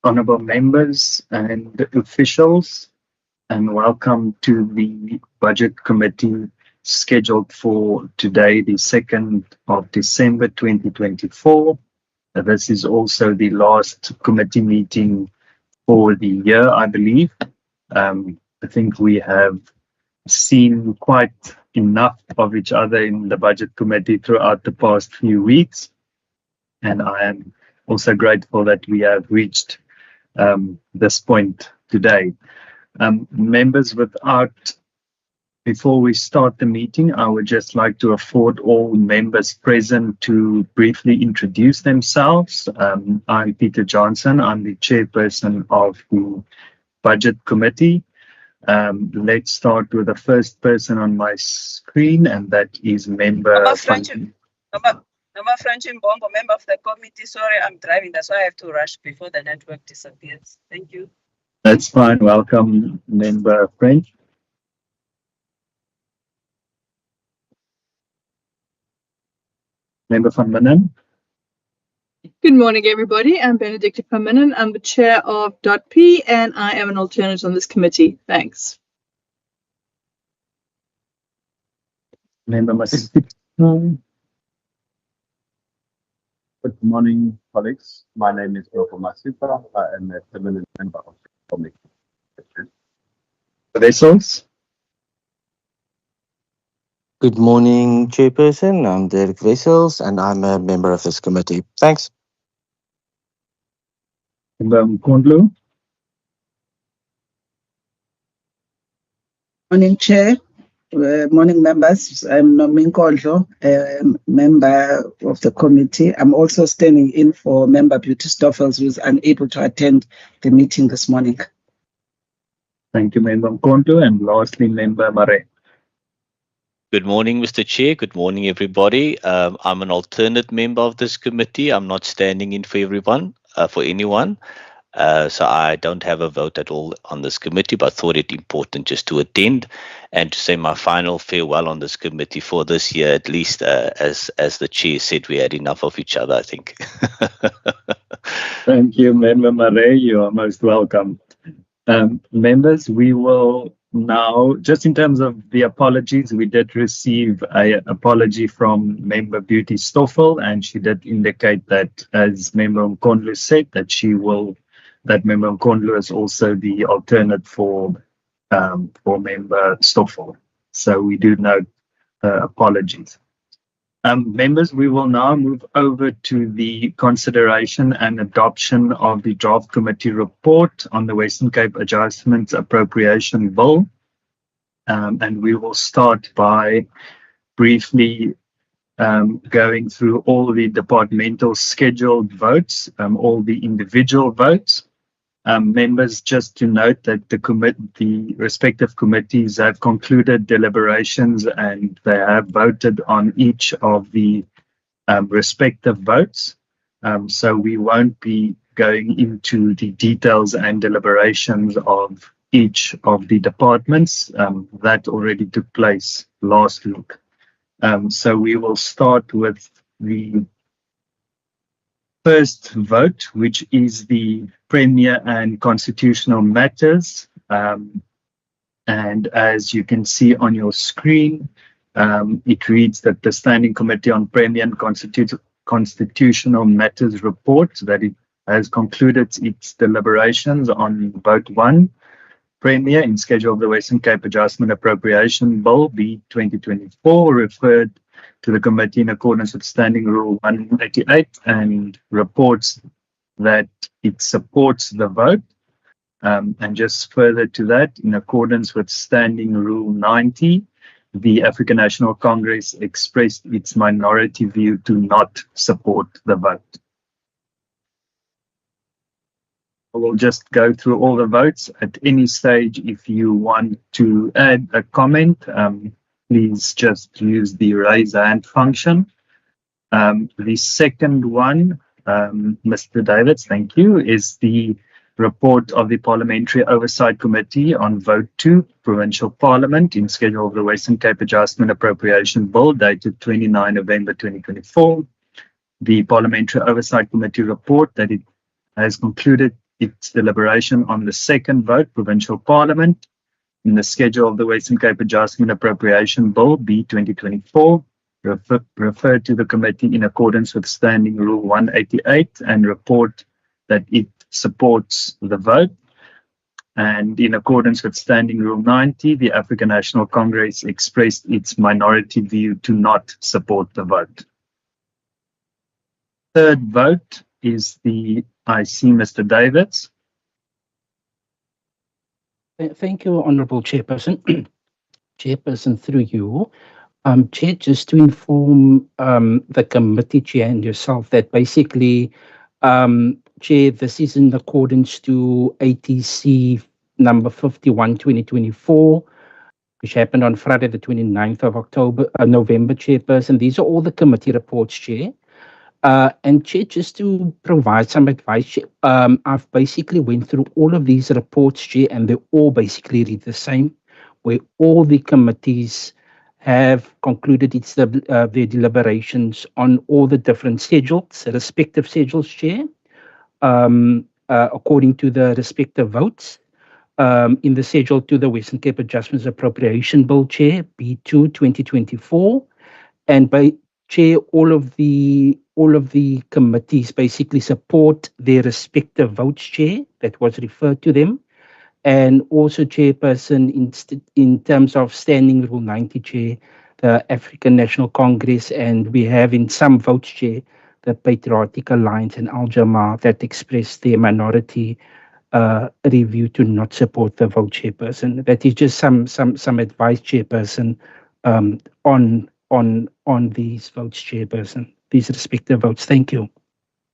Honourable members and officials, and welcome to the Budget Committee scheduled for today, the 2nd of December 2024. This is also the last committee meeting for the year, I believe. I think we have seen quite enough of each other in the Budget Committee throughout the past few weeks, and I am also grateful that we have reached this point today. Members, before we start the meeting, I would just like to afford all members present to briefly introduce themselves. I'm Peter Johnson. I'm the chairperson of the Budget Committee. Let's start with the first person on my screen, and that is member Number French Mbombo, member of the committee. Sorry, I'm driving. That's why I have to rush before the network disappears. Thank you. That's fine. Welcome, member French. Member van Minnen. Good morning, everybody. I'm Benedicta van Minnen. I'm the chair of .P, and I am an alternate on this committee. Thanks. Member Massi. Good morning, colleagues. My name is Provincial. I am a permanent member of the committee. Vessels. Good morning, Chairperson. I'm Derek Vessels, and I'm a member of this committee. Thanks. Member Mkondlu. Morning, Chair. Morning, members. I'm Nomin Kondlo, member of the committee. I'm also standing in for member Beauty Stoffels, who is unable to attend the meeting this morning. Thank you, member Mkondlu. And lastly, member Mare. Good morning, Mr. Chair. Good morning, everybody. I'm an alternate member of this committee. I'm not standing in for anyone. So I don't have a vote at all on this committee, but thought it important just to attend and to say my final farewell on this committee for this year, at least. As the chair said, we had enough of each other, I think. Thank you, member Mare. You are most welcome. Members, we will now, just in terms of the apologies, we did receive an apology from member Beauty Stoffel, and she did indicate that, as member Mkondlu said, that member Mkondlu is also the alternate for member Stoffel. So we do note apologies. Members, we will now move over to the consideration and adoption of the draft committee report on the Western Cape Adjustment Appropriation Bill. And we will start by briefly going through all the departmental scheduled votes, all the individual votes. Members, just to note that the respective committees have concluded deliberations and they have voted on each of the respective votes. So we won't be going into the details and deliberations of each of the departments. That already took place last week. So we will start with the first vote, which is the Premier and Constitutional Matters. And as you can see on your screen, it reads that the Standing Committee on Premier and Constitutional Matters report that it has concluded its deliberations on vote 1, Premier in schedule of the Western Cape Adjustment Appropriation Bill B 2024, referred to the committee in accordance with Standing Rule 188 and reports that it supports the vote. And just further to that, in accordance with Standing Rule 90, the African National Congress expressed its minority view to not support the vote. I will just go through all the votes. At any stage, if you want to add a comment, please just use the raise hand function. The second one, Mr. Davids, thank you, is the report of the Parliamentary Oversight Committee on Vote 2, Provincial Parliament in schedule of the Western Cape Adjustment Appropriation Bill dated 29 November 2024. The Parliamentary Oversight Committee report that it has concluded its deliberation on the second vote, Provincial Parliament, in the schedule of the Western Cape Adjustment Appropriation Bill B 2024, referred to the committee in accordance with Standing Rule 188 and report that it supports the vote. And in accordance with Standing Rule 90, the African National Congress expressed its minority view to not support the vote. Third vote is I see Mr. Davids. Thank you, Honourable Chairperson. Chairperson, through you. Chair, just to inform the committee chair and yourself that basically, Chair, this is in accordance to ATC number 51/2024, which happened on Friday, the 29th of November, Chairperson. These are all the committee reports, Chair. And Chair, just to provide some advice, Chair, I've basically went through all of these reports, Chair, and they all basically read the same, where all the committees have concluded their deliberations on all the different schedules, the respective schedules, Chair, according to the respective votes in the schedule to the Western Cape Adjustments Appropriation Bill, Chair, B2 2024, and by Chair, all of the committees basically support their respective votes, Chair, that was referred to them. And also, Chairperson, in terms of Standing Rule 90, Chair, the African National Congress, and we have in some votes, Chair, the Patriotic Alliance and Al Jamaa that expressed their minority review to not support the vote, Chairperson. That is just some advice, Chairperson, on these votes, Chairperson, these respective votes. Thank you.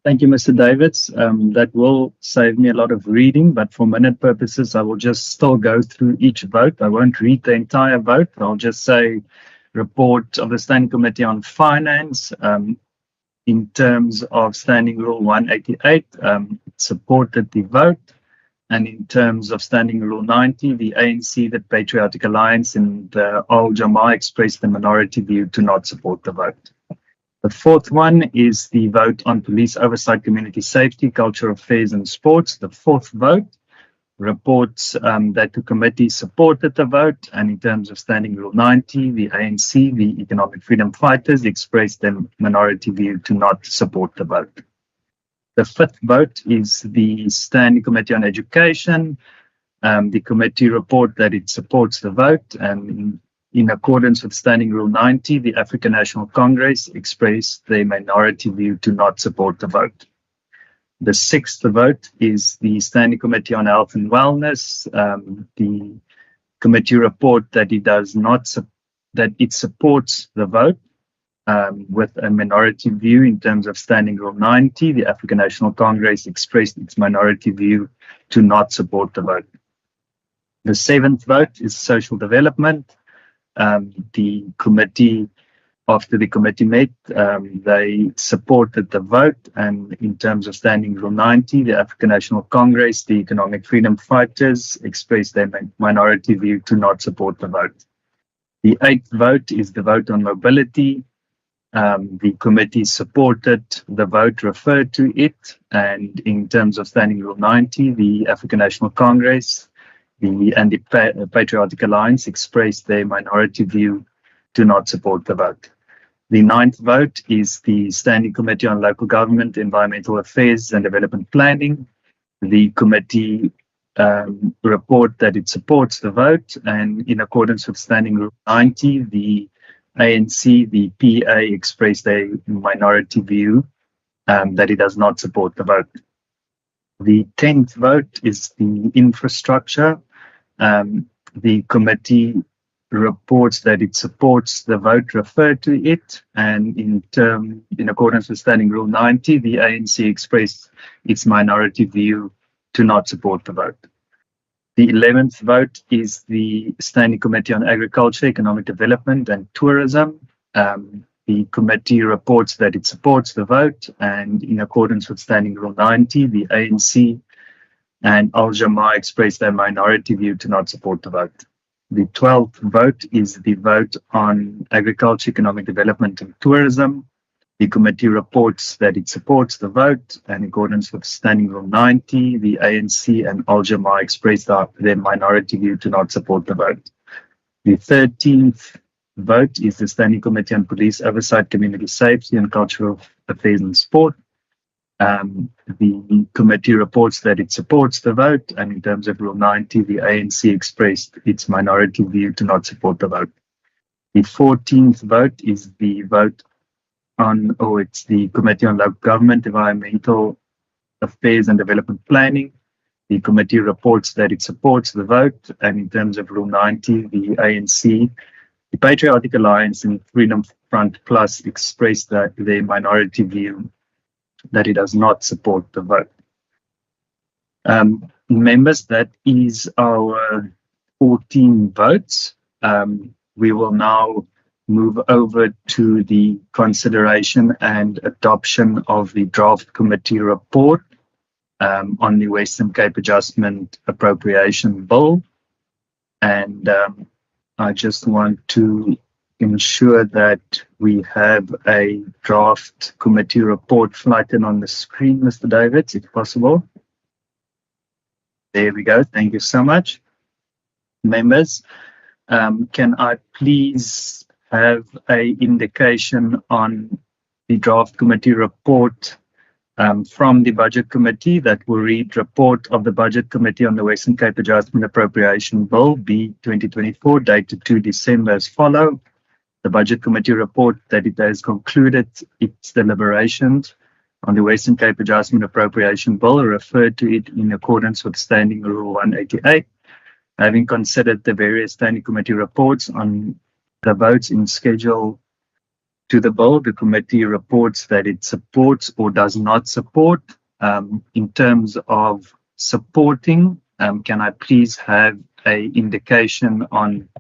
Thank you, Mr. Davids. That will save me a lot of reading, but for minute purposes, I will just still go through each vote. I won't read the entire vote. I'll just say report of the Standing Committee on Finance. In terms of Standing Rule 188, supported the vote. And in terms of Standing Rule 90, the ANC, the Patriotic Alliance, and the Al Jamaa expressed the minority view to not support the vote. The fourth one is the vote on Police Oversight, Community Safety, Cultural Affairs and Sports. The fourth vote reports that the committee supported the vote. And in terms of Standing Rule 90, the ANC, the Economic Freedom Fighters, expressed their minority view to not support the vote. The fifth vote is the Standing Committee on Education. The committee report that it supports the vote, and in accordance with Standing Rule 90, the African National Congress expressed their minority view to not support the vote. The sixth vote is the Standing Committee on Health and Wellness. The committee report that it supports the vote. With a minority view in terms of Standing Rule 90, the African National Congress expressed its minority view to not support the vote. The seventh vote is Social Development. The committee, after the committee met, they supported the vote, and in terms of Standing Rule 90, the African National Congress, the Economic Freedom Fighters expressed their minority view to not support the vote. The eighth vote is the vote on mobility. The committee supported the vote referred to it, and in terms of Standing Rule 90, the African National Congress and the Patriotic Alliance expressed their minority view to not support the vote. The ninth vote is the Standing Committee on Local Government, Environmental Affairs and Development Planning. The committee report that it supports the vote, and in accordance with Standing Rule 90, the ANC, the PA, expressed a minority view that it does not support the vote. The 10th vote is the infrastructure. The committee reports that it supports the vote referred to it, and in accordance with Standing Rule 90, the ANC expressed its minority view to not support the vote. The 11th vote is the Standing Committee on Agriculture, Economic Development and Tourism. The committee reports that it supports the vote, and in accordance with Standing Rule 90, the ANC and Al Jamaa expressed their minority view to not support the vote. The 12th vote is the vote on Agriculture, Economic Development and Tourism. The committee reports that it supports the vote, and in accordance with Standing Rule 90, the ANC and Al Jamaa expressed their minority view to not support the vote. The 13th vote is the Standing Committee on Police Oversight, Community Safety and Cultural Affairs and Sport. The committee reports that it supports the vote, and in terms of Rule 90, the ANC expressed its minority view to not support the vote. The 14th vote is the vote on, it's the Committee on Local Government, Environmental Affairs and Development Planning. The committee reports that it supports the vote, and in terms of Rule 90, the ANC, the Patriotic Alliance and Freedom Front Plus expressed their minority view that it does not support the vote. Members, that is our 14 votes. We will now move over to the consideration and adoption of the draft committee report on the Western Cape Adjustment Appropriation Bill. And I just want to ensure that we have a draft committee report flighted on the screen, Mr. Davids, if possible. There we go. Thank you so much. Members, can I please have an indication on the draft committee report from the Budget Committee that will read Report of the Budget Committee on the Western Cape Adjustment Appropriation Bill, B 2024, dated 2 December as follows. The Budget Committee report that it has concluded its deliberations on the Western Cape Adjustment Appropriation Bill, referred to it in accordance with Standing Rule 188. Having considered the various Standing Committee reports on the votes in schedule to the bill, the committee reports that it supports or does not support. In terms of supporting, can I please have an indication on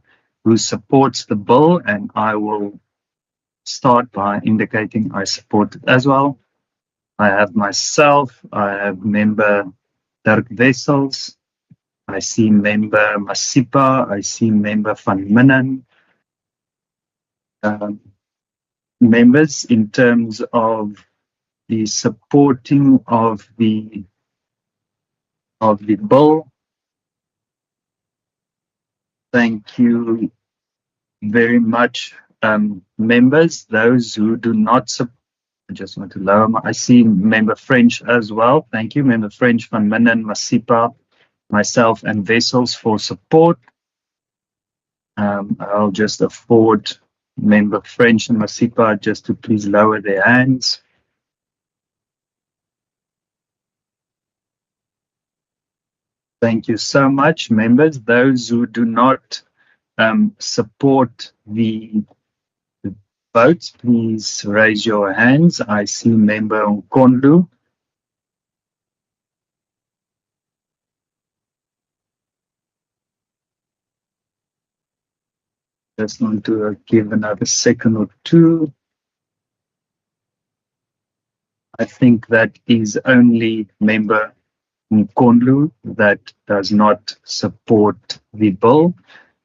who supports the bill? And I will start by indicating I support it as well. I have myself, I have member Dirk Wessels, I see member Masipa, I see member Van Minnen. Members, in terms of the supporting of the bill, thank you very much, members. Those who do not support, I just want to lower I see member French as well. Thank you, member French, Van Minnen, Masipa, myself and Wessels for support. I'll just afford member French and Masipa just to please lower their hands. Thank you so much, members. Those who do not support the votes, please raise your hands. I see member Nkondlu. Just want to give another second or two. I think that is only member Nkondlu that does not support the bill.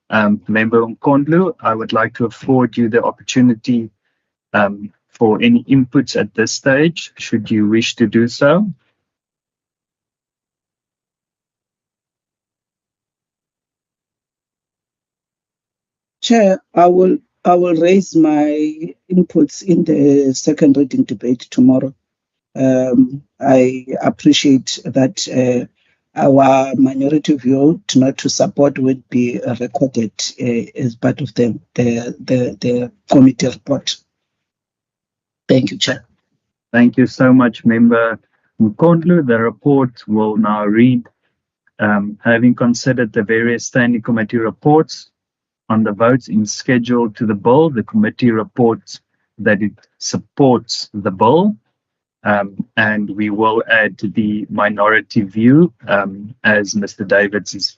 Member Nkondlu, I would like to afford you the opportunity for any inputs at this stage, should you wish to do so. Chair, I will I will raise my inputs in the second reading debate tomorrow. I appreciate that our minority view not to support would be recorded as part of the committee report. Thank you, Chair. Thank you so much, Member Mkondlu. The report will now read, having considered the various standing committee reports on the votes in schedule to the bill, the committee reports that it supports the bill. And we will add the minority view, as Mr. Davids has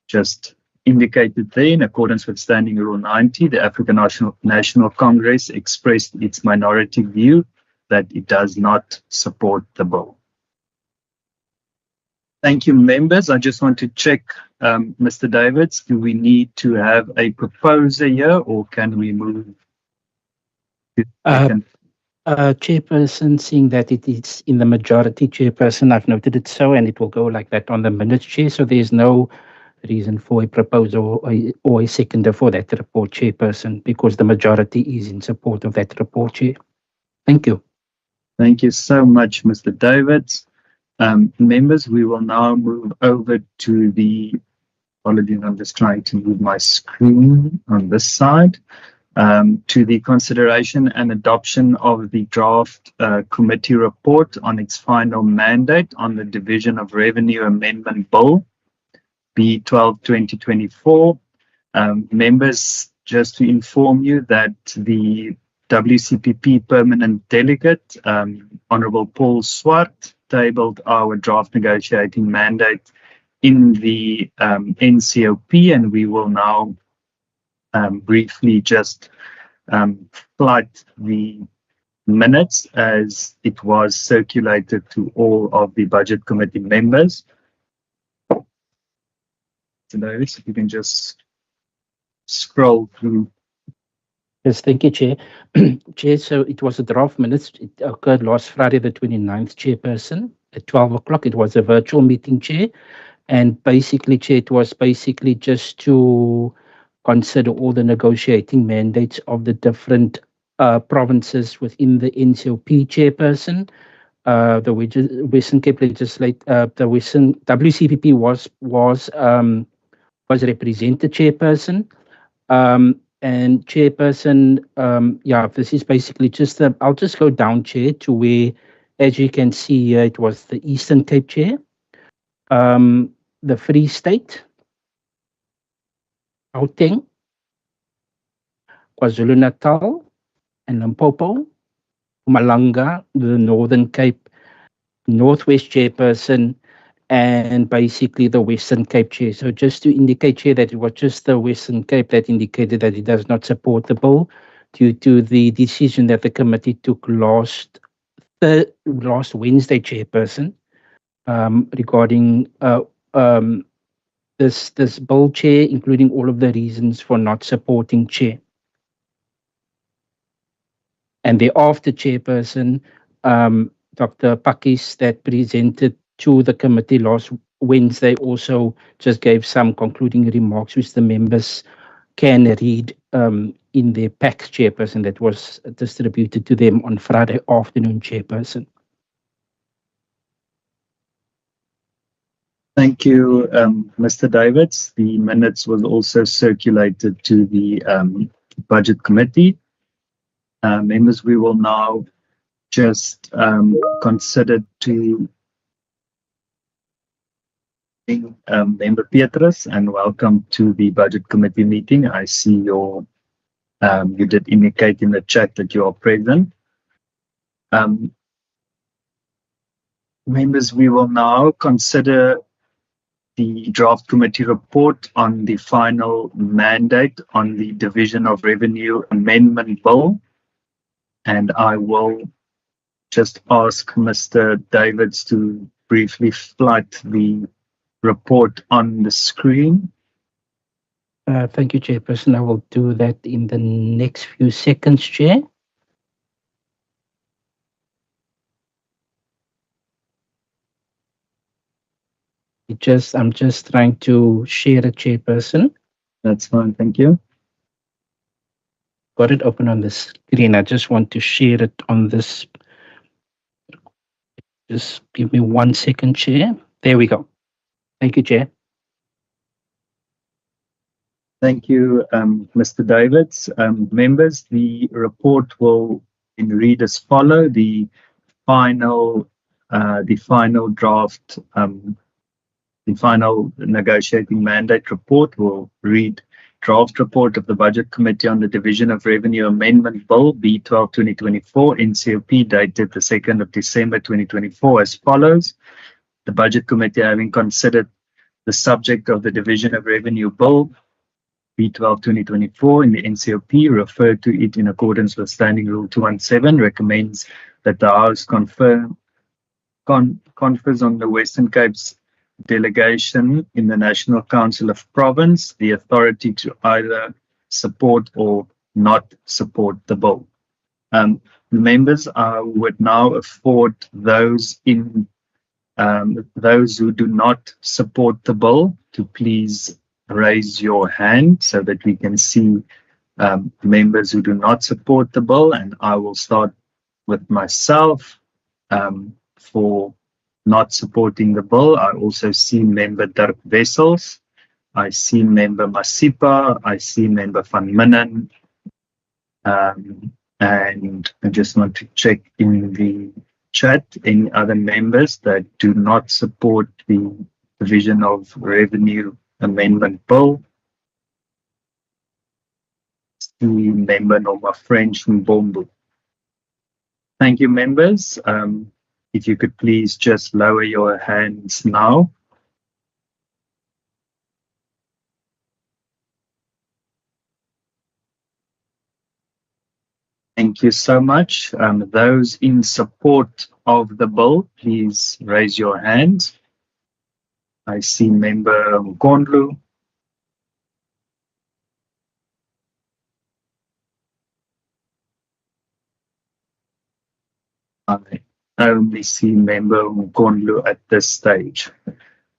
just indicated there, in accordance with Standing Rule 90, the African National Congress expressed its minority view that it does not support the bill. Thank you, members. I just want to check, Mr. Davids, do we need to have a proposer here, or can we move to the second? Chairperson, seeing that it is in the majority, Chairperson, I've noted it so, and it will go like that on the minutes, Chair. So there's no reason for a proposal or a seconder for that report, Chairperson, because the majority is in support of that report, Chair. Thank you. Thank you so much, Mr. Davids. Members, we will now move over to the, apologies, I'm just trying to move my screen on this side, to the consideration and adoption of the draft committee report on its final mandate on the Division of Revenue Amendment Bill, B12-2024. Members, just to inform you that the WCPP permanent delegate, Honorable Paul Swart, tabled our draft negotiating mandate in the NCOP, and we will now briefly just flight the minutes as it was circulated to all of the budget committee members. So Davis, if you can just scroll through. Yes, thank you, Chair. Chair, so it was a draft minutes. It occurred last Friday, the 29th, Chairperson, at 12 o'clock. It was a virtual meeting, Chair. And basically, Chair, it was basically just to consider all the negotiating mandates of the different provinces within the NCOP, Chairperson. The Western Cape the Western WCPP was represented, Chairperson. And Chairperson, yeah, this is basically just I'll just go down, Chair, to where, as you can see here, it was the Eastern Cape, Chair, the Free State, Gauteng, KwaZulu-Natal, and Limpopo, Mpumalanga, the Northern Cape, Northwest, Chairperson, and basically the Western Cape, Chair. So just to indicate, Chair, that it was just the Western Cape that indicated that it does not support the bill due to the decision that the committee took last Wednesday, Chairperson, regarding this bill, Chair, including all of the reasons for not supporting, Chair. And thereafter, Chairperson, Dr. Pakis, that presented to the committee last Wednesday, also just gave some concluding remarks which the members can read in their packs, Chairperson, that was distributed to them on Friday afternoon, Chairperson. Thank you, Mr. Davids. The minutes was also circulated to the budget committee. Members, we will now just consider to Member Petrus, and welcome to the budget committee meeting. I see you did indicate in the chat that you are present. Members, we will now consider the draft committee report on the final mandate on the Division of Revenue Amendment Bill. And I will just ask Mr. Davids to briefly flight the report on the screen. Thank you, Chairperson. I will do that in the next few seconds, Chair. I'm just trying to share a, Chairperson. That's fine, thank you. got it open on the screen. I just want to share it on this. Just give me 1 second, Chair. There we go. Thank you, Chair. Thank you, Mr. Davids. Members, the report will read as follow. The final draft, the final negotiating mandate report will read: draft report of the Budget Committee on the Division of Revenue Amendment Bill B12/2024 NCOP dated the 2nd of December 2024 as follows. The Budget Committee, having considered the subject of the Division of Revenue Bill B12/2024 in the NCOP, referred to it in accordance with Standing Rule 217, recommends that the House confers on the Western Cape's delegation in the National Council of Province the authority to either support or not support the bill. Members, I would now afford those who do not support the bill to please raise your hand so that we can see members who do not support the bill, and I will start with myself. For not supporting the bill, I also see member Dirk Wessels, I see member Masipa, I see member Van Minen, and I just want to check in the chat any other members that do not support the Division of Revenue Amendment Bill. See member Noma French Mbombo. Thank you, members. If you could please just lower your hands now. Thank you so much. Those in support of the bill, please raise your hands. I see member Mkondlu. I only see member Mkondlu at this stage.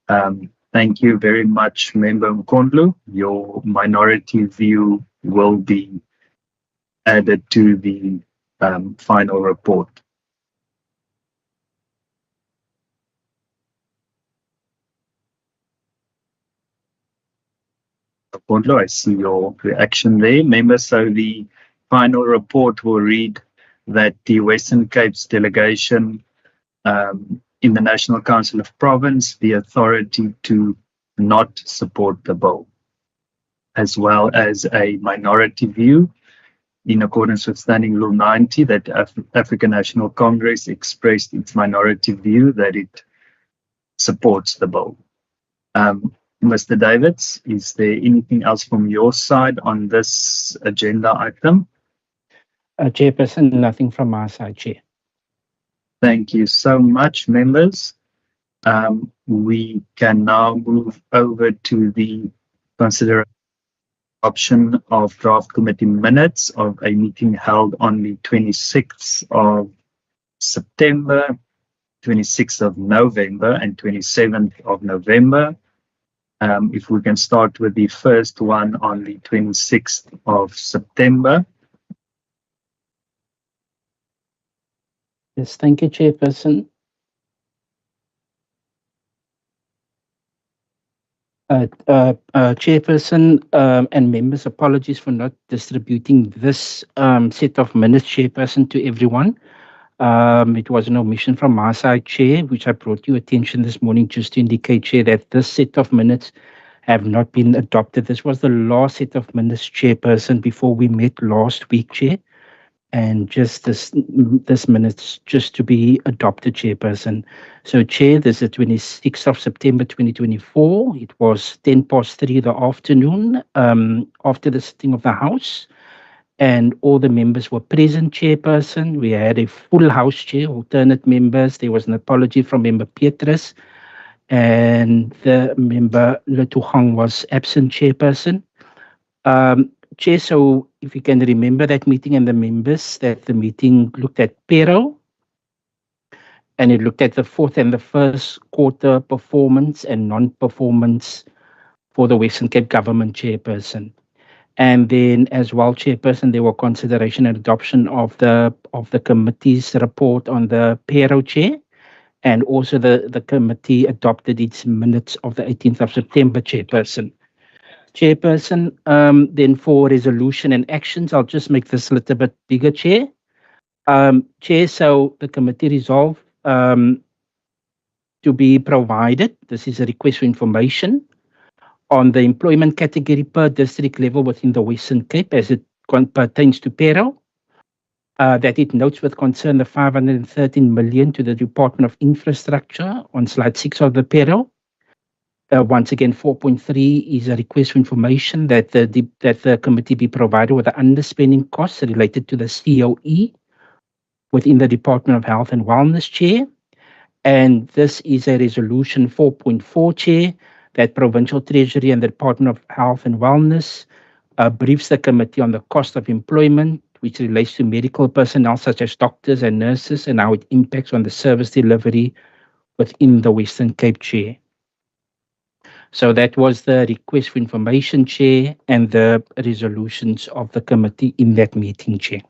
Thank you very much, member Mkondlu. Your minority view will be added to the final report. Mkondlu, I see your reaction there. Members, so the final report will read that the Western Cape's delegation in the National Council of Province the authority to not support the bill, as well as a minority view in accordance with Standing Rule 90 that African National Congress expressed its minority view that it supports the bill. Mr. Davids, is there anything else from your side on this agenda item? Chairperson, nothing from my side, Chair. Thank you so much, members. We can now move over to the consideration option of draft committee minutes of a meeting held on the 26th of September, 26th of November, and 27th of November. If we can start with the first one on the 26th of September. Yes, thank you, Chairperson. Chairperson and members, apologies for not distributing this set of minutes, Chairperson, to everyone. It was an omission from my side, Chair, which I brought to your attention this morning just to indicate, Chair, that this set of minutes have not been adopted. This was the last set of minutes, Chairperson, before we met last week, Chair. And just this minutes just to be adopted, Chairperson. So, Chair, this is the 26th of September 2024. It was 3:10 in the afternoon after the sitting of the House. And all the members were present, Chairperson. We had a full House, Chair, alternate members. There was an apology from member Petrus. And the member Letuhang was absent, Chairperson. Chair, so if you can remember that meeting and the members, that the meeting looked at payroll and it looked at the fourth and the first quarter performance and non-performance for the Western Cape government, Chairperson. And then as well, Chairperson, there were consideration and adoption of the committee's report on the payroll, Chair. And also the committee adopted its minutes of the 18th of September, Chairperson. Chairperson, then for resolution and actions, I'll just make this a little bit bigger, Chair. Chair, so the committee resolved to be provided, this is a request for information, on the employment category per district level within the Western Cape as it pertains to payroll. That it notes with concern the 513 million to the Department of Infrastructure on slide 6 of the payroll. Once again, 4.3 is a request for information that the committee be provided with the underspending costs related to the COE within the Department of Health and Wellness, Chair. And this is a resolution 4.4, Chair, that Provincial Treasury and the Department of Health and Wellness briefs the committee on the cost of employment, which relates to medical personnel such as doctors and nurses, and how it impacts on the service delivery within the Western Cape, Chair. So that was the request for information, Chair, and the resolutions of the committee in that meeting, Chair.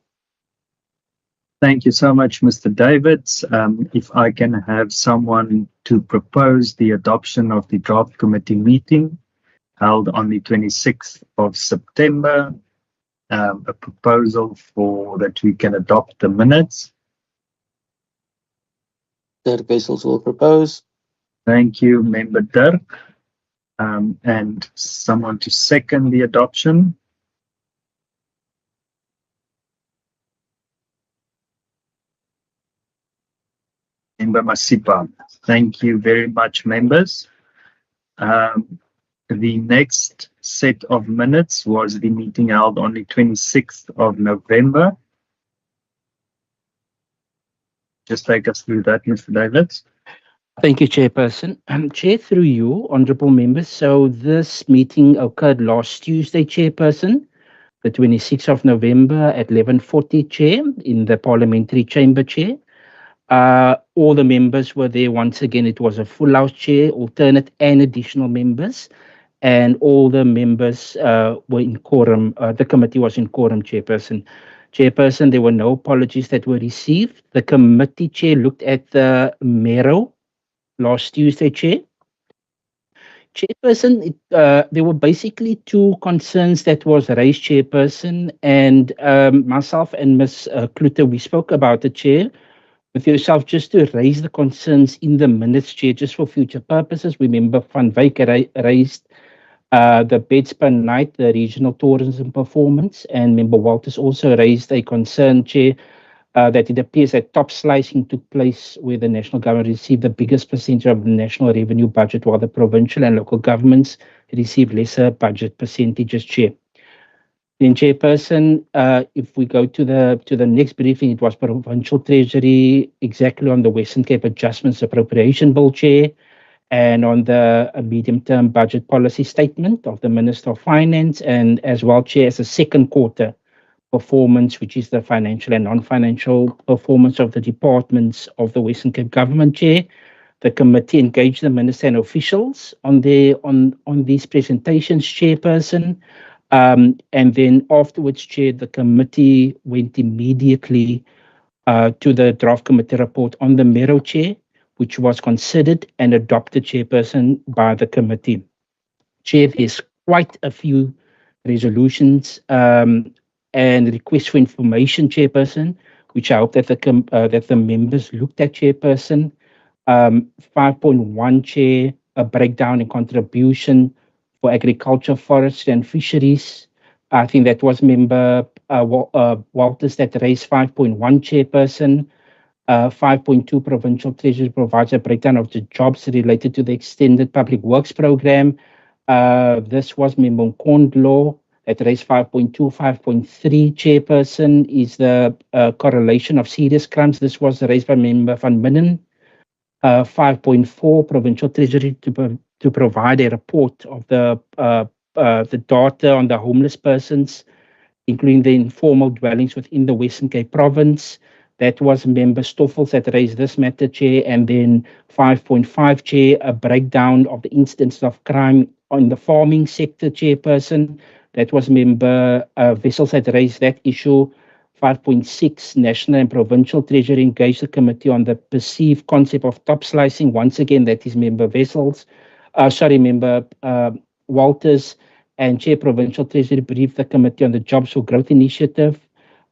Thank you so much, Mr. Davids. If I can have someone to propose the adoption of the draft committee meeting held on the 26th of September, a proposal for that we can adopt the minutes. Dirk Wessels will propose. Thank you, Member Dirk. And someone to second the adoption. Member Masipa. Thank you very much, members. The next set of minutes was the meeting held on the 26th of November. Just take us through that, Mr. Davids. Thank you, Chairperson. Chair, through you, honourable members. So this meeting occurred last Tuesday, Chairperson, the 26th of November at 11:40, Chair, in the Parliamentary Chamber, Chair. All the members were there. Once again, it was a full house, Chair, alternate and additional members. And all the members were in quorum. The committee was in quorum, Chairperson. Chairperson, there were no apologies that were received. The committee, Chair, looked at the Mero last Tuesday, Chair. Chairperson, there were basically two concerns that was raised, Chairperson, and myself and Ms. Kluter, we spoke about the Chair with yourself just to raise the concerns in the minutes, Chair, just for future purposes. Remember, Van Wyk raised the beds per night, the regional tourism performance, and Member Walters also raised a concern, Chair, that it appears that top slicing took place where the national government received the biggest percentage of the national revenue budget, while the provincial and local governments received lesser budget percentages, Chair. Then, Chairperson, if we go to the next briefing, it was Provincial Treasury exactly on the Western Cape Adjustments Appropriation Bill, Chair, and on the medium-term budget policy statement of the Minister of Finance, and as well, Chair, as a second quarter performance, which is the financial and non-financial performance of the departments of the Western Cape Government, Chair. The committee engaged the minister and officials on these presentations, Chairperson. And then afterwards, Chair, the committee went immediately to the draft committee report on the Mero, Chair, which was considered and adopted, Chairperson, by the committee. Chair, there's quite a few resolutions and requests for information, Chairperson, which I hope that the members looked at, Chairperson. 5.1, Chair, a breakdown in contribution for agriculture, forestry, and fisheries. I think that was Member Walters that raised 5.1, Chairperson. 5.2, Provincial Treasury provides a breakdown of the jobs related to the Extended Public Works Program. This was Member Nkondlo that raised 5.2. 5.3, Chairperson, is the correlation of serious crimes. This was raised by Member Van Minnen. 5.4, Provincial Treasury to provide a report of the data on the homeless persons, including the informal dwellings within the Western Cape Province. That was Member Stoffels that raised this matter, Chair. And then 5.5, Chair, a breakdown of the instances of crime on the farming sector, Chairperson. That was member Wessels had raised that issue. 5.6, National and Provincial Treasury engaged the committee on the perceived concept of top slicing. Once again, that is member Wessels. Member Walters and Chair Provincial Treasury briefed the committee on the Jobs for Growth initiative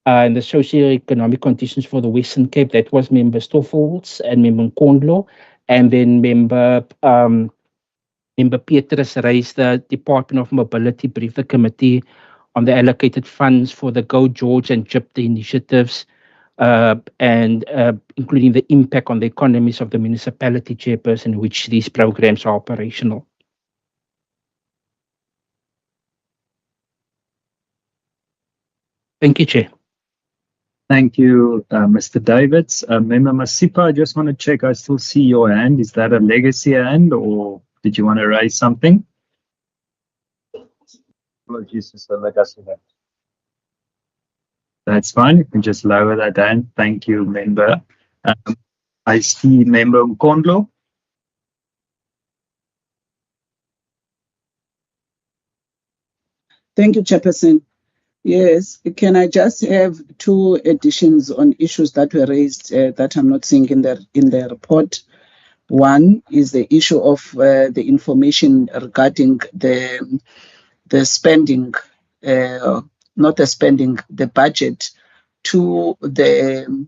and the socio-economic conditions for the Western Cape. That was member Stoffels and member Nkondlo. And then member Petrus raised the Department of Mobility, briefed the committee on the allocated funds for the Go George and JIPTA initiatives, and including the impact on the economies of the municipality, chairperson, in which these programs are operational. Thank you, Chair. Thank you, Mr. Davids. Member Masipa, I just want to check, I still see your hand. Is that a legacy hand or did you want to raise something? Apologies, it's a legacy hand. That's fine. You can just lower that hand. Thank you, member. I see member Nkondlo. Thank you, Chairperson. Yes, can I just have two additions on issues that were raised that I'm not seeing in the report? One is the issue of the information regarding the spending, not the spending, the budget to the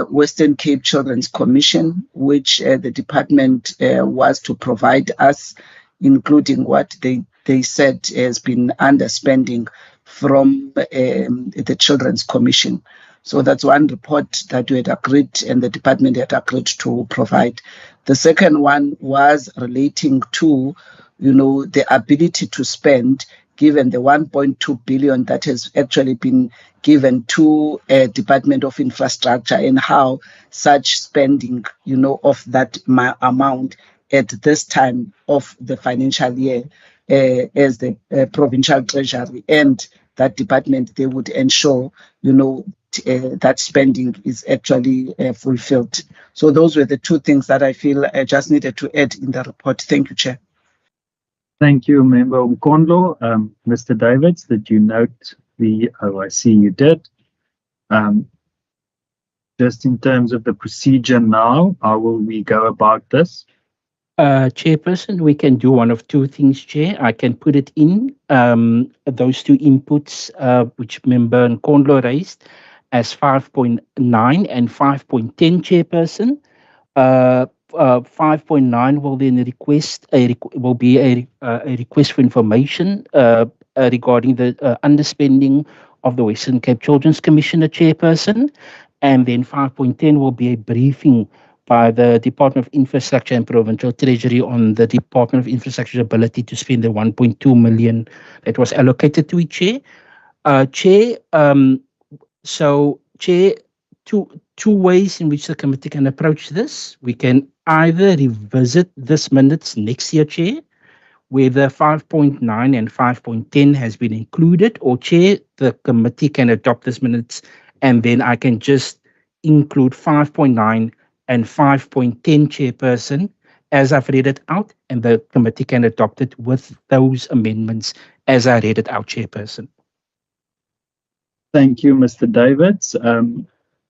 Western Cape Children's Commission, which the department was to provide us, including what they said has been underspending from the Children's Commission. So that's one report that we had agreed and the department had agreed to provide. The second one was relating to, the ability to spend, given the 1.2 billion that has actually been given to Department of Infrastructure, and how such spending, of that amount at this time of the financial year, as the provincial treasury and that department, they would ensure, that spending is actually fulfilled. So those were the two things that I feel I just needed to add in the report. Thank you, Chair. Thank you, member Nkondlo. Mr. Davids, did you note I see you did. Just in terms of the procedure now, how will we go about this? Chairperson, we can do one of two things, Chair. I can put it in those two inputs which member Nkondlo raised as 5.9 and 5.10, Chairperson. 5.9 will then will be a request for information regarding the underspending of the Western Cape Children's Commissioner, Chairperson, and then 5.10 will be a briefing by the Department of Infrastructure and Provincial Treasury on the Department of Infrastructure's ability to spend the 1.2 million that was allocated to it, Chair. Chair, two ways in which the committee can approach this. We can either revisit this minutes next year, Chair, whether 5.9 and 5.10 has been included, or Chair, the committee can adopt this minutes and then I can just include 5.9 and 5.10, Chairperson, as I've read it out, and the committee can adopt it with those amendments as I read it out, Chairperson. Thank you, Mr. Davids.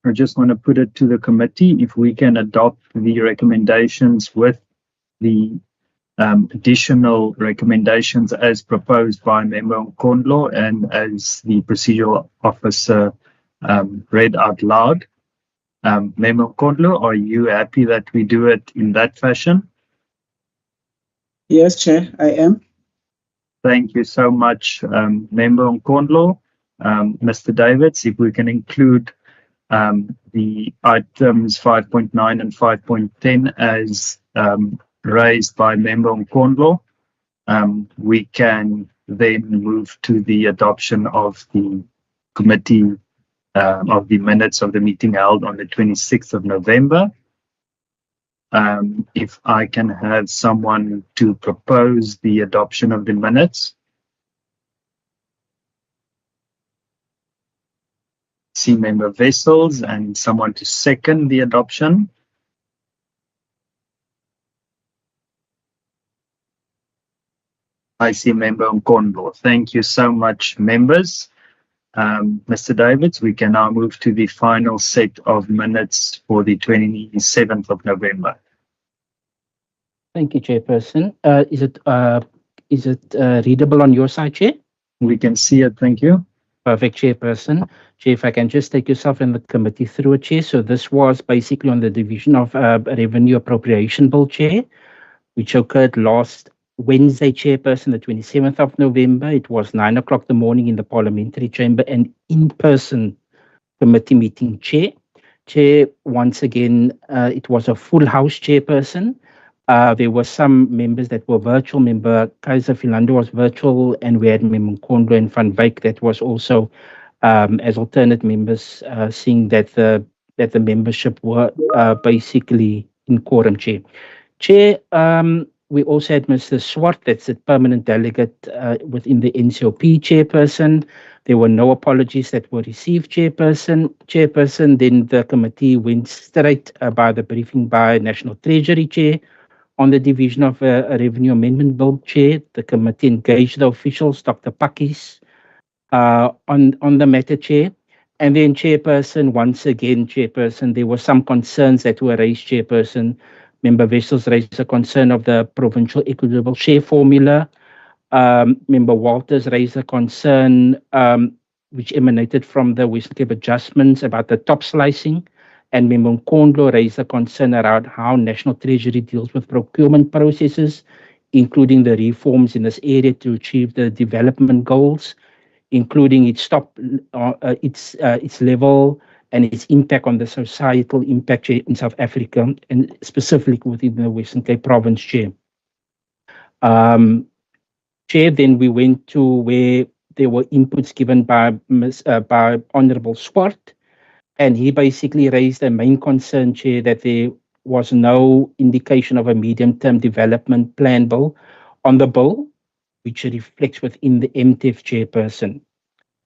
I just want to put it to the committee if we can adopt the recommendations with the additional recommendations as proposed by Member Nkondlo and as the procedural officer read out loud. Member Nkondlo, are you happy that we do it in that fashion? Yes, Chair, I am. Thank you so much, Member Nkondlo. Mr. Davids, if we can include the items 5.9 and 5.10 as raised by Member Nkondlo, we can then move to the adoption of the committee of the minutes of the meeting held on the 26th of November. If I can have someone to propose the adoption of the minutes. See Member Wessels and someone to second the adoption. I see Member Mkondo. Thank you so much, members. Mr. Davids, we can now move to the final set of minutes for the 27th of November. Thank you, Chairperson. Is it readable on your side, Chair? We can see it, thank you. Perfect, Chairperson. Chair, if I can just take yourself and the committee through it, Chair. So this was basically on the Division of Revenue Appropriation Bill, Chair, which occurred last Wednesday, Chairperson, the 27th of November. It was 9 o'clock the morning in the Parliamentary Chamber, and in-person committee meeting, Chair. Chair, once again, it was a full house, Chairperson. There were some members that were virtual. Member Kaiser Philando was virtual, and we had Member Kondo and Van Wyk that was also as alternate members, seeing that the membership were basically in quorum, Chair. Chair, we also had Mr. Swart, that's a permanent delegate within the NCOP, Chairperson. There were no apologies that were received, Chairperson. Then the committee went straight by the briefing by National Treasury, Chair, on the Division of Revenue Amendment Bill, Chair. The committee engaged the officials, Dr. Pakis, on the matter, Chair. And then, Chairperson, once again, Chairperson, there were some concerns that were raised, Chairperson. Member Wessels raised a concern of the provincial equitable share formula. Member Walters raised a concern which emanated from the Western Cape adjustments about the top slicing. And Member Kondo raised a concern around how National Treasury deals with procurement processes, including the reforms in this area to achieve the development goals, including its its level and its impact on the societal impact in South Africa, and specifically within the Western Cape province, Chair. Chair, then we went to where there were inputs given by Honourable Swart, and he basically raised a main concern, Chair, that there was no indication of a medium-term development plan bill on the bill, which reflects within the MTF, Chairperson.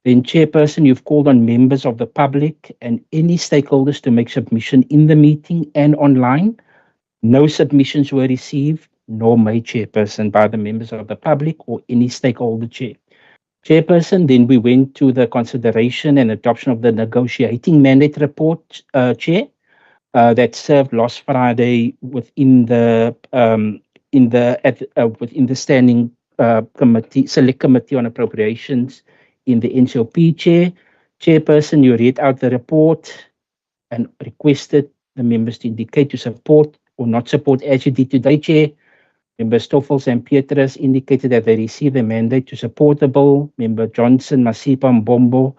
Then, Chairperson, you've called on members of the public and any stakeholders to make submission in the meeting and online. No submissions were received nor made, Chairperson, by the members of the public or any stakeholder, Chair. Chairperson, then we went to the consideration and adoption of the negotiating mandate report, Chair, that served last Friday within the within the standing committee, select committee on appropriations in the NCOP, Chair. Chairperson, you read out the report and requested the members to indicate to support or not support as you did today, Chair. Member Stoffels and Pietrus indicated that they received a mandate to support the bill. Member Johnson, Masipa, and Mbombo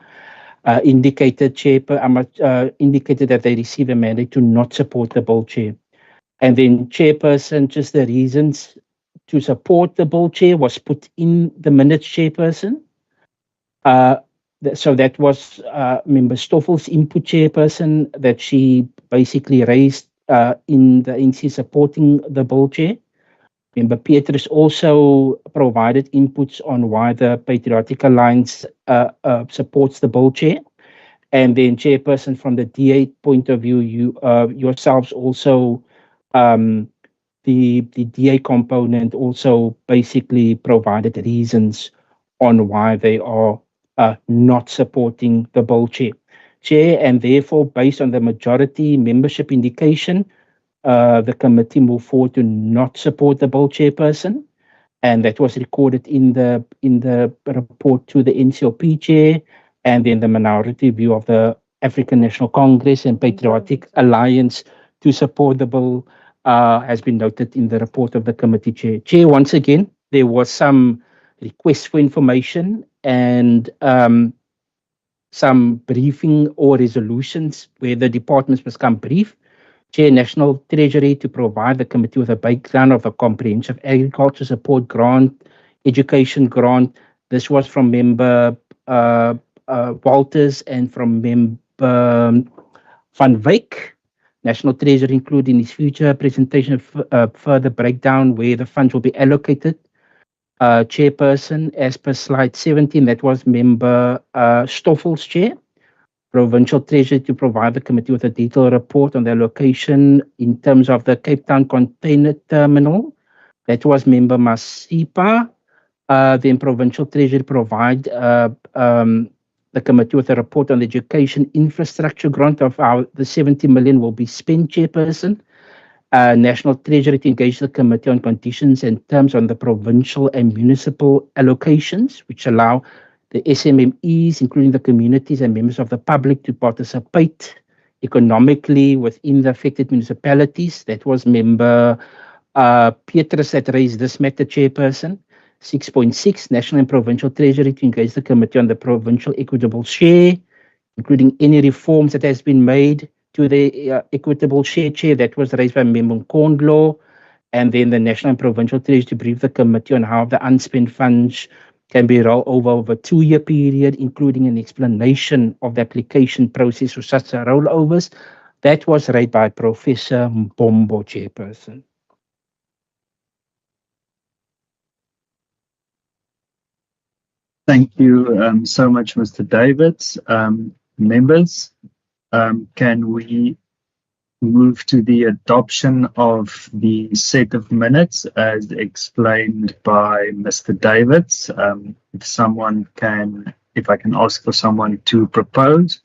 indicated that they received a mandate to not support the bill, Chair. And then, Chairperson, just the reasons to support the bill, Chair, was put in the minutes, Chairperson. So that was Member Stoffels' input, Chairperson, that she basically raised in the NC supporting the bill, Chair. Member Pietrus also provided inputs on why the Patriotic Alliance supports the bill, Chair. And then, Chairperson, from the DA point of view, you yourselves also, the DA component also basically provided reasons on why they are not supporting the bill, Chair. Chair, and therefore, based on the majority membership indication, the committee moved forward to not support the bill, Chairperson, and that was recorded in the report to the NCOP, Chair, and then the minority view of the African National Congress and Patriotic Alliance to support the bill has been noted in the report of the committee, Chair. Chair, once again, there was some requests for information and some briefing or resolutions where the departments must come brief. Chair, National Treasury to provide the committee with a breakdown of the comprehensive agriculture support grant, education grant. This was from Member Walters and from Member Van Wyk. National Treasury included in his future presentation further breakdown where the funds will be allocated. Chairperson, as per slide 17, that was Member Stoffels, Chair. Provincial Treasury to provide the committee with a detailed report on the allocation in terms of the Cape Town Container Terminal. That was Member Masipa. Then Provincial Treasury provide the committee with a report on the education infrastructure grant of how the 70 million will be spent, Chairperson. National Treasury to engage the committee on conditions and terms on the provincial and municipal allocations, which allow the SMMEs, including the communities and members of the public, to participate economically within the affected municipalities. That was Member Petrus that raised this matter, Chairperson. 6.6, National and Provincial Treasury to engage the committee on the provincial equitable share, including any reforms that has been made to the equitable share, Chair. That was raised by Member Kondlo. And then the National and Provincial Treasury to brief the committee on how the unspent funds can be rolled over a 2-year period, including an explanation of the application process for such rollovers. That was raised by Professor Mbombo, Chairperson. Thank you so much, Mr. Davids. Members, can we move to the adoption of the set of minutes as explained by Mr. Davids? If I can ask for someone to propose.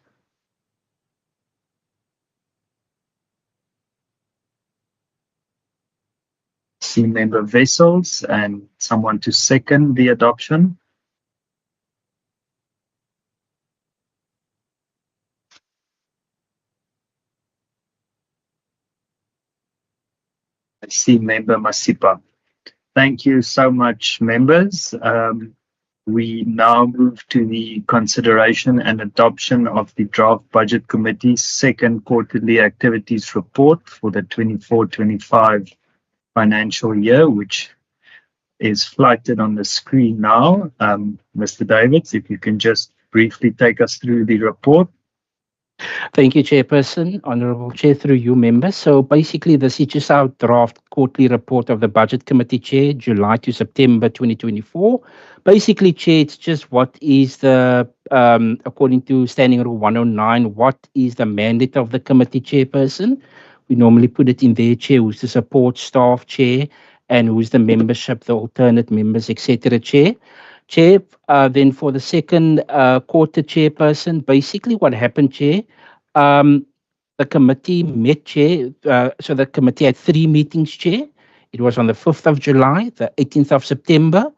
See Member Vessels and someone to second the adoption. I see Member Masipa. Thank you so much, members. We now move to the consideration and adoption of the Draft Budget Committee's second quarterly activities report for the 24-25 financial year, which is flighted on the screen now. Mr. Davids, if you can just briefly take us through the report. Thank you, Chairperson. Honourable Chair, through you, members. So basically, this is just our draft quarterly report of the Budget Committee, Chair, July to September 2024. Basically, Chair, it's just what is the, according to Standing Rule 109, what is the mandate of the committee, Chairperson? We normally put it in there, Chair, who's the support staff, Chair, and who's the membership, the alternate members, etc., Chair. Chair, then for the second quarter, Chairperson, basically what happened, Chair, the committee met, Chair. So the committee had 3 meetings, Chair. It was on the 5th of July, the 18th of September,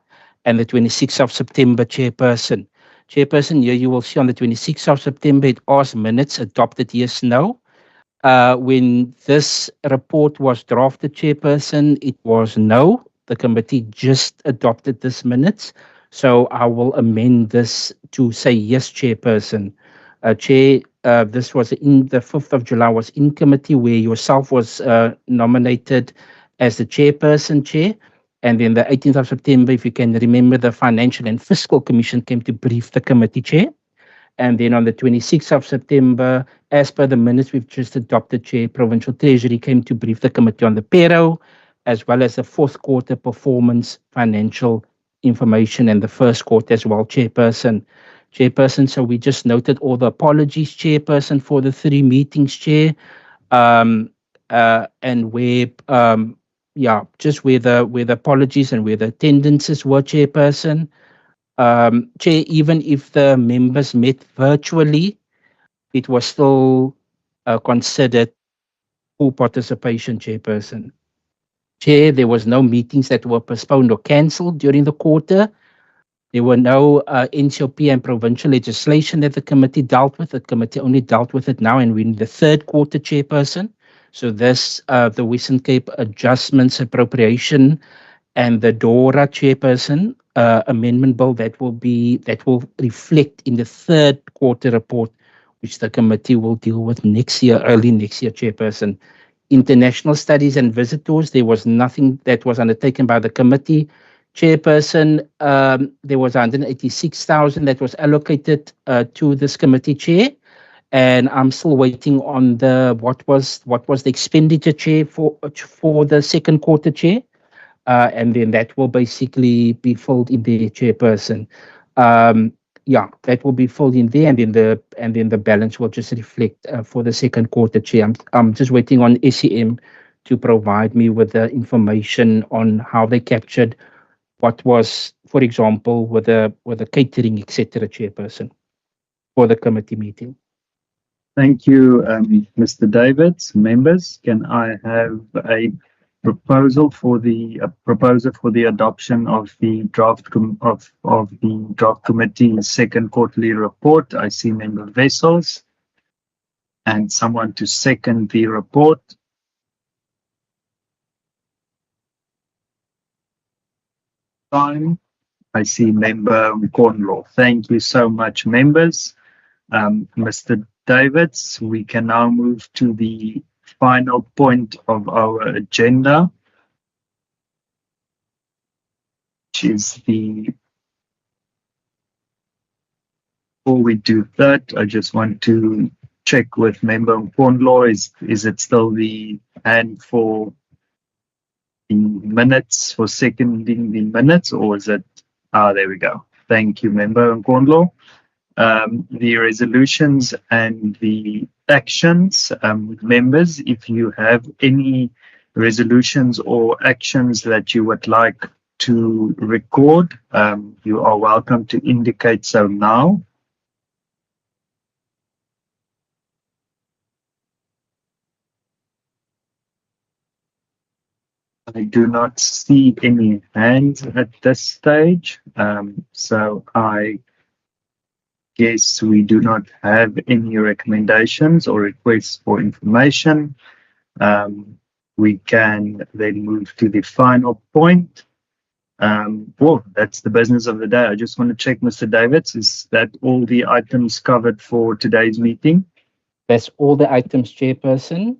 and the 26th of September, Chairperson. Chairperson, here you will see on the 26th of September, it asked minutes adopted, yes, no. When this report was drafted, Chairperson, it was no. The committee just adopted this minutes. So I will amend this to say yes, Chairperson. Chair, this was in the 5th of July was in committee where yourself was nominated as the Chairperson, Chair. And then the 18th of September, if you can remember, the Financial and Fiscal Commission came to brief the committee, Chair. And then on the 26th of September, as per the minutes we've just adopted, Chair, Provincial Treasury came to brief the committee on the payroll, as well as the 4th quarter performance financial information and the 1st quarter as well, Chairperson. Chairperson, so we just noted all the apologies, Chairperson, for the 3 meetings, Chair, and where, just where the apologies and where the attendances were, Chairperson. Chair, even if the members met virtually, it was still considered full participation, Chairperson. Chair, there was no meetings that were postponed or cancelled during the quarter. There were no NCOP and provincial legislation that the committee dealt with. The committee only dealt with it now, and we're in the 3rd quarter, Chairperson. So this, the Western Cape Adjustments Appropriation and the DORA, Chairperson, amendment bill that will reflect in the 3rd quarter report, which the committee will deal with next year, early next year, Chairperson. International studies and visitors, there was nothing that was undertaken by the committee. Chairperson, there was 186,000 that was allocated to this committee, Chair, and I'm still waiting on the what was the expenditure, Chair, for the 2nd quarter, Chair, and then that will basically be filled in there, Chairperson. That will be filled in there, and then the balance will just reflect for the 2nd quarter, Chair. I'm just waiting on SEM to provide me with the information on how they captured what was for example, with the catering, etc., Chairperson, for the committee meeting. Thank you, Mr. Davids. Members, can I have a proposal for the adoption of the draft committee's second quarterly report? I see Member Wessels and someone to second the report. Time. I see Member Cornlaw. Thank you so much, members. Mr. Davids, we can now move to the final point of our agenda, which is before we do that, I just want to check with Member Cornlaw, is it still the hand for the minutes, for seconding the minutes, or is it, there we go. Thank you, Member Cornlaw. The resolutions and the actions, members, if you have any resolutions or actions that you would like to record, you are welcome to indicate so now. I do not see any hands at this stage, so I guess we do not have any recommendations or requests for information. We can then move to the final point. Well, that's the business of the day. I just want to check, Mr. Davids, is that all the items covered for today's meeting? That's all the items, Chairperson.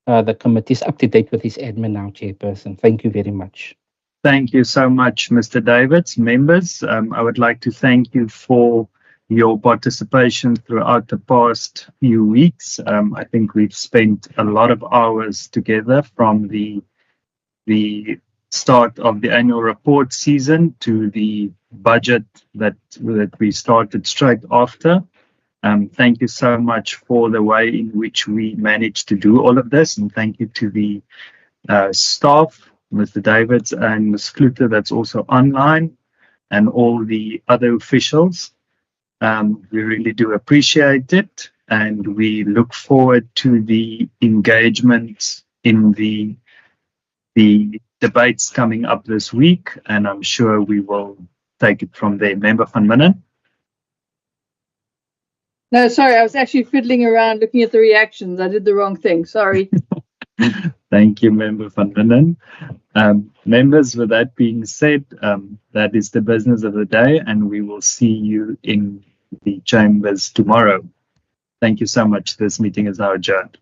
The committee is up to date with his admin now, Chairperson. Thank you very much. Thank you so much, Mr. Davids. Members, I would like to thank you for your participation throughout the past few weeks. I think we've spent a lot of hours together from the start of the annual report season to the budget that we started straight after. Thank you so much for the way in which we managed to do all of this, and thank you to the staff, Mr. Davids and Ms. Kluter, that's also online, and all the other officials. We really do appreciate it, and we look forward to the engagement in the debates coming up this week, and I'm sure we will take it from there. Member van Minnen. No, sorry, I was actually fiddling around looking at the reactions. I did the wrong thing. Sorry. Thank you, Member van Minnen. Members, with that being said, that is the business of the day, and we will see you in the chambers tomorrow. Thank you so much. This meeting is now adjourned.